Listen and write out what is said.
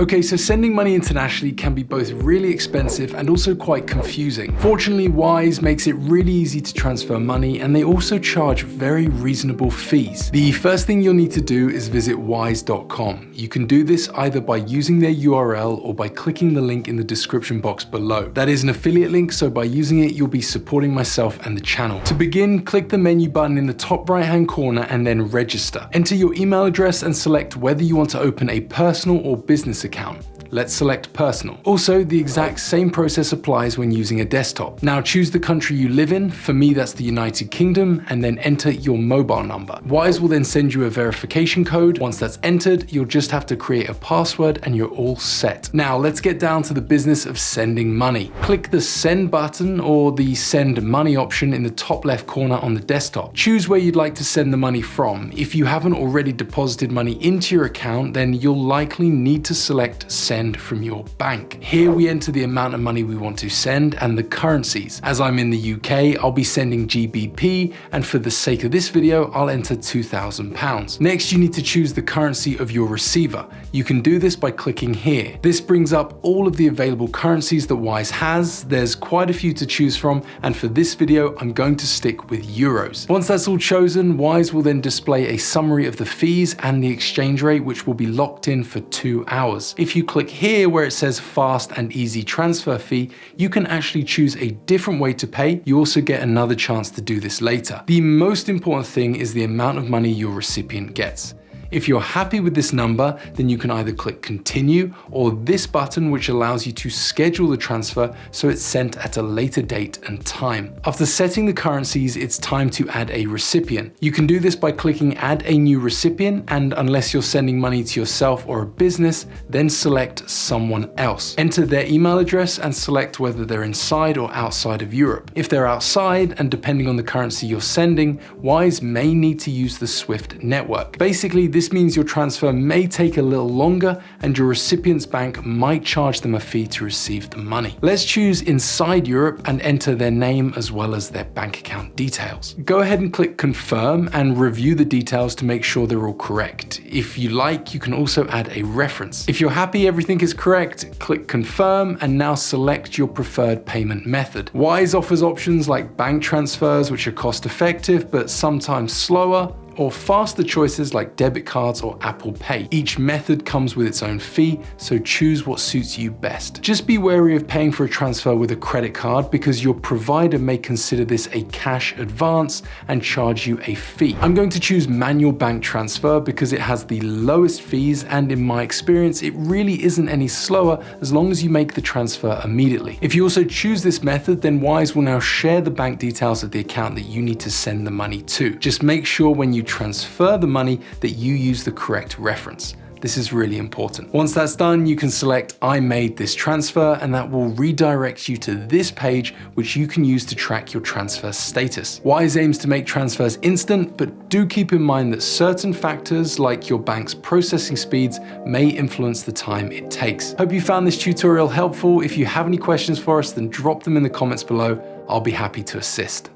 Okay, so sending money internationally can be both really expensive and also quite confusing. Fortunately, Wise makes it really easy to transfer money, and they also charge very reasonable fees. The first thing you'll need to do is visit wise.com. You can do this either by using their URL or by clicking the link in the description box below. That is an affiliate link, so by using it, you'll be supporting myself and the channel. To begin, click the menu button in the top right-hand corner and then register. Enter your email address and select whether you want to open a personal or business account. Let's select personal. Also, the exact same process applies when using a desktop. Now choose the country you live in. For me, that's the United Kingdom, and then enter your mobile number. Wise will then send you a verification code. Once that's entered, you'll just have to create a password and you're all set. Now let's get down to the business of sending money. Click the send button or the send money option in the top left corner on the desktop. Choose where you'd like to send the money from. If you haven't already deposited money into your account, then you'll likely need to select send from your bank. Here we enter the amount of money we want to send and the currencies. As I'm in the UK, I'll be sending GBP, and for the sake of this video, I'll enter £2,000. Next, you need to choose the currency of your receiver. You can do this by clicking here. This brings up all of the available currencies that Wise has. There's quite a few to choose from, and for this video, I'm going to stick with euros. Once that's all chosen, Wise will then display a summary of the fees and the exchange rate, which will be locked in for 2 hours. If you click here where it says fast and easy transfer fee, you can actually choose a different way to pay. You also get another chance to do this later. The most important thing is the amount of money your recipient gets. If you're happy with this number, then you can either click continue or this button, which allows you to schedule the transfer so it's sent at a later date and time. After setting the currencies, it's time to add a recipient. You can do this by clicking add a new recipient, and unless you're sending money to yourself or a business, then select someone else. Enter their email address and select whether they're inside or outside of Europe. If they're outside, and depending on the currency you're sending, Wise may need to use the SWIFT network. Basically, this means your transfer may take a little longer and your recipient's bank might charge them a fee to receive the money. Let's choose inside Europe and enter their name as well as their bank account details. Go ahead and click confirm and review the details to make sure they're all correct. If you like, you can also add a reference. If you're happy everything is correct, click confirm and now select your preferred payment method. Wise offers options like bank transfers, which are cost effective but sometimes slower, or faster choices like debit cards or Apple Pay. Each method comes with its own fee, so choose what suits you best. Just be wary of paying for a transfer with a credit card because your provider may consider this a cash advance and charge you a fee. I'm going to choose manual bank transfer because it has the lowest fees, and in my experience, it really isn't any slower as long as you make the transfer immediately. If you also choose this method, then Wise will now share the bank details of the account that you need to send the money to. Just make sure when you transfer the money that you use the correct reference. This is really important. Once that's done, you can select I made this transfer, and that will redirect you to this page, which you can use to track your transfer status. Wise aims to make transfers instant, but do keep in mind that certain factors like your bank's processing speeds may influence the time it takes. Hope you found this tutorial helpful. If you have any questions for us, then drop them in the comments below. I'll be happy to assist.